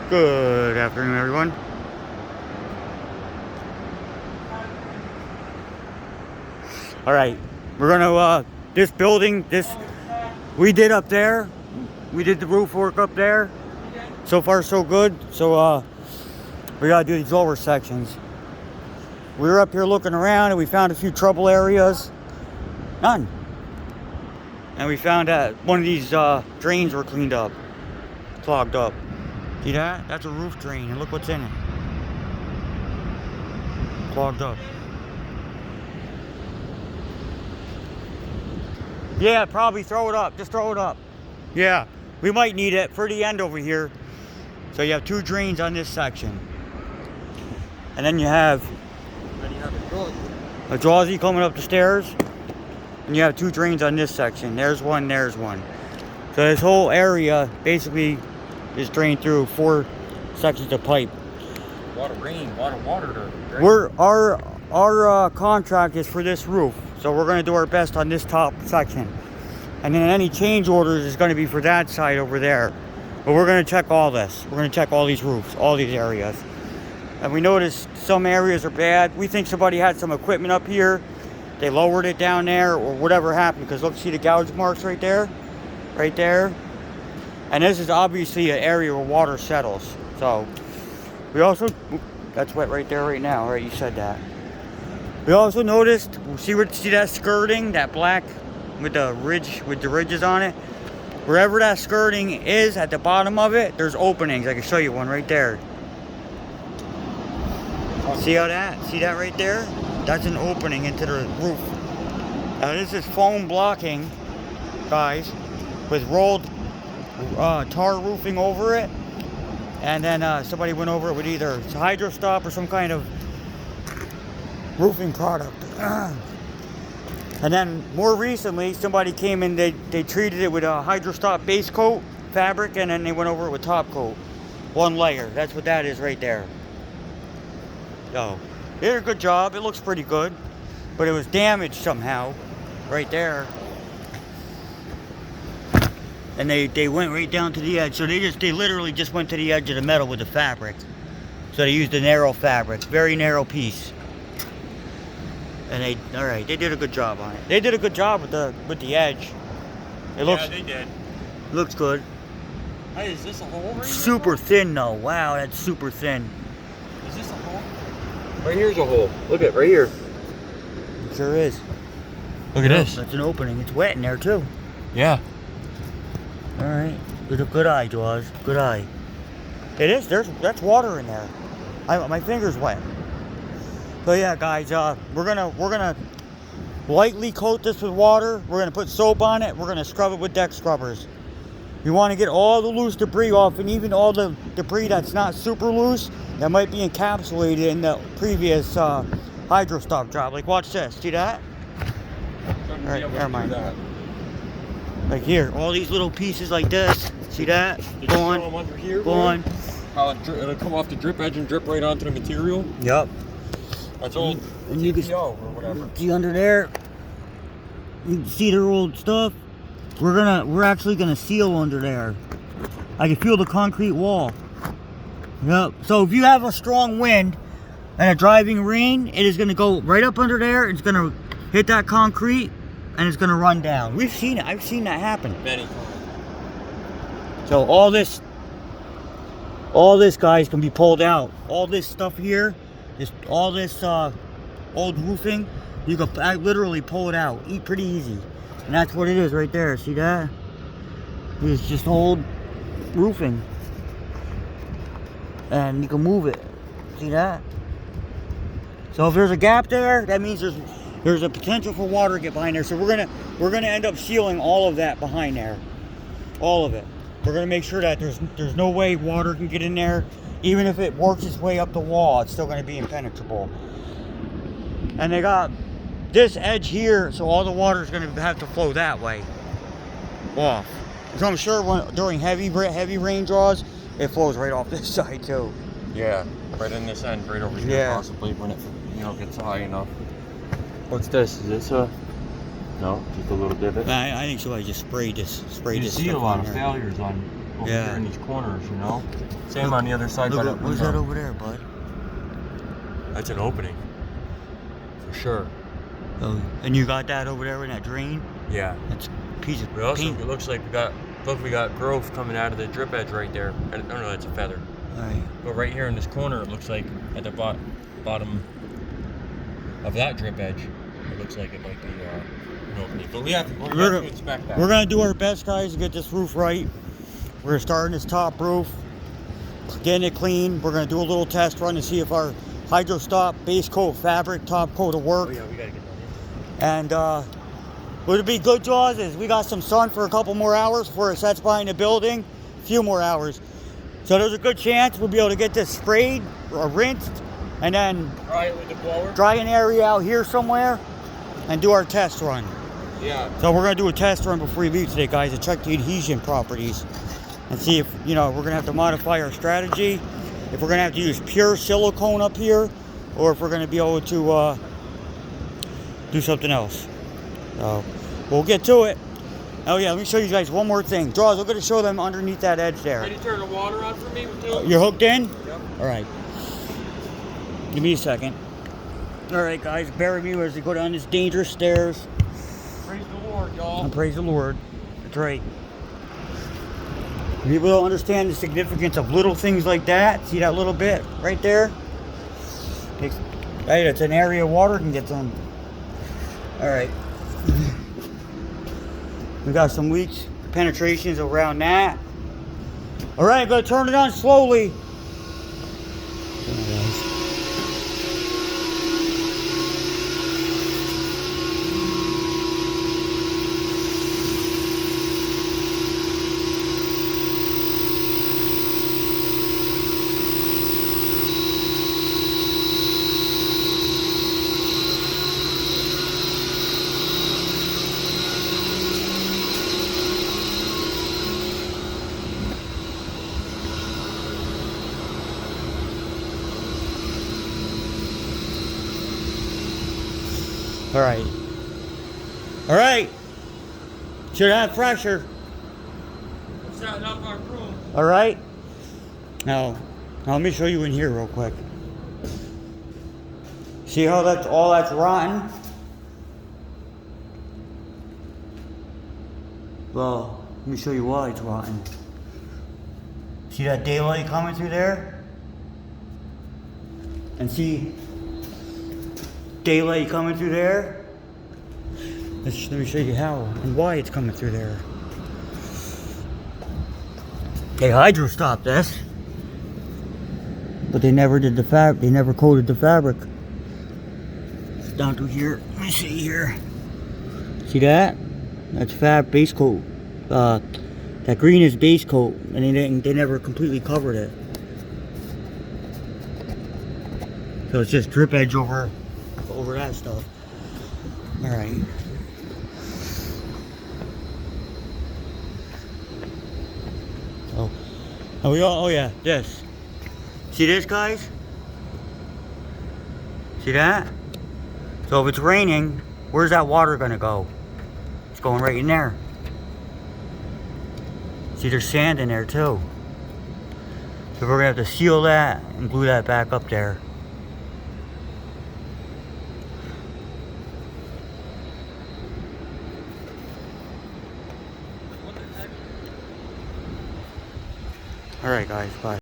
Good afternoon, everyone. All right, we're gonna this building. We did up there. We did the roof work up there. So far, so good. So we gotta do these lower sections. We were up here looking around, and we found a few trouble areas. None. And we found that one of these drains were cleaned up, clogged up. See that? That's a roof drain, and look what's in it. Clogged up. Yeah, probably throw it up. Just throw it up. Yeah, we might need it for the end over here. So you have two drains on this section. And then you have a Jawsey coming up the stairs. And you have two drains on this section. There's one, there's one. So this whole area basically is drained through 4 sections of pipe. Water rain, water to drain. Our contract is for this roof. So we're going to do our best on this top section. And then any change orders is going to be for that side over there. But we're going to check all this. We're going to check all these roofs, all these areas. And we noticed some areas are bad. We think somebody had some equipment up here. They lowered it down there or whatever happened. Because look, see the gouge marks right there? Right there. And this is obviously an area where water settles. So we also, that's wet right there right now, right? You said that. We also noticed, see that skirting, that black with the ridges on it? Wherever that skirting is at the bottom of it, there's openings. I can show you one right there. See that right there? That's an opening into the roof. Now this is foam blocking, guys, with rolled tar roofing over it. And then somebody went over it with either Hydro-Stop or some kind of roofing product. And then more recently, somebody came in, they treated it with a Hydro-Stop base coat fabric, and then they went over it with top coat. 1 layer. That's what that is right there. So they did a good job. It looks pretty good. But it was damaged somehow right there. And they went right down to the edge. So they literally just went to the edge of the metal with the fabric. So they used a narrow fabric, very narrow piece. And they did a good job on it. They did a good job with the edge. Yeah, they did. Looks good. Hey, is this a hole right here? Super thin though. Wow, that's super thin. Is this a hole? Right here's a hole. Look at right here. It sure is. Look at this. That's an opening. It's wet in there too. Yeah. All right. Good eye, Jaws. Good eye. It is. That's water in there. My finger's wet. So yeah, guys, we're gonna lightly coat this with water. We're gonna put soap on it. We're gonna scrub it with deck scrubbers. You want to get all the loose debris off, and even all the debris that's not super loose that might be encapsulated in the previous Hydro-Stop job. Like, watch this. See that? All right, never mind. Like here, all these little pieces like this. See that? Go on. How it'll come off the drip edge and drip right onto the material. Yep. That's old And you can TPO or whatever. see under there. You can see their old stuff. We're actually gonna seal under there. I can feel the concrete wall. Yep. So if you have a strong wind and a driving rain, it is gonna go right up under there. It's gonna hit that concrete and it's gonna run down. We've seen it. I've seen that happen. Many times. So all this, guys, can be pulled out. All this stuff here, all this old roofing, you can literally pull it out. Pretty easy. And that's what it is right there. See that? It's just old roofing. And you can move it. See that? So if there's a gap there, that means there's a potential for water to get behind there. So we're gonna end up sealing all of that behind there. All of it. We're gonna make sure that there's no way water can get in there. Even if it works its way up the wall, it's still gonna be impenetrable. And they got this edge here, so all the water is going to have to flow that way off. So I'm sure during heavy rain draws, it flows right off this side too. Yeah, right in this end, right over here, Yeah. possibly when it gets high enough. What's this? Is this a? No, just a little divot. I think somebody just sprayed this. You see a stuff lot on of there. failures on over Yeah. here in these corners, you know? Same on the other side. Look, by the what's that over there, bud? That's an opening. For sure. Oh, and you got that over there in that drain? Yeah. That's a piece of But also, paint. it looks like we got growth coming out of the drip edge right there. I don't know, that's a feather. Alright. But right here in this corner, it looks like at the bottom of that drip edge, it looks like it might be an opening. But we're gonna have to inspect that. We're gonna do our best, guys, to get this roof right. We're starting this top roof, getting it clean. We're gonna do a little test run to see if our Hydro Stop base coat fabric top coat will work. Oh yeah, we gotta get that in. And what would be good, Jaws, is we got some sun for a couple more hours before it sets behind the building. A few more hours. So there's a good chance we'll be able to get this sprayed or rinsed and then Dry it with the blower? dry an area out here somewhere and do our test run. Yeah. So we're gonna do a test run before we leave today, guys, to check the adhesion properties and see if, you know, we're gonna have to modify our strategy, if we're gonna have to use pure silicone up here, or if we're gonna be able to do something else. So we'll get to it. Oh yeah, let me show you guys one more thing. Jaws, we're gonna show them underneath that edge there. Can you turn the water on for me too? You're hooked in? Yep. All right. Give me a second. All right, guys, bear with me as we go down these dangerous stairs. Praise the Lord, y'all. And praise the Lord. That's right. People don't understand the significance of little things like that. See that little bit right there? Right, it's an area water can get on. All right. We got some leaks, penetrations around that. All right, gonna turn it on slowly. All right. All right. Should have pressure. Let's set up our room. All right. Now let me show you in here real quick. See how that's all that's rotten? Well, let me show you why it's rotten. See that daylight coming through there? And see daylight coming through there? Let me show you how and why it's coming through there. They Hydro Stopped this, but they never did the fabric. They never coated the fabric. It's down to here. Let me see here. See that? That's fab base coat. That green is base coat, and they never completely covered it. So it's just drip edge over that stuff. All right. Oh yeah, this. See this, guys? See that? So if it's raining, where's that water gonna go? It's going right in there. See, there's sand in there too. So we're gonna have to seal that and glue that back up there. All right, guys, bye.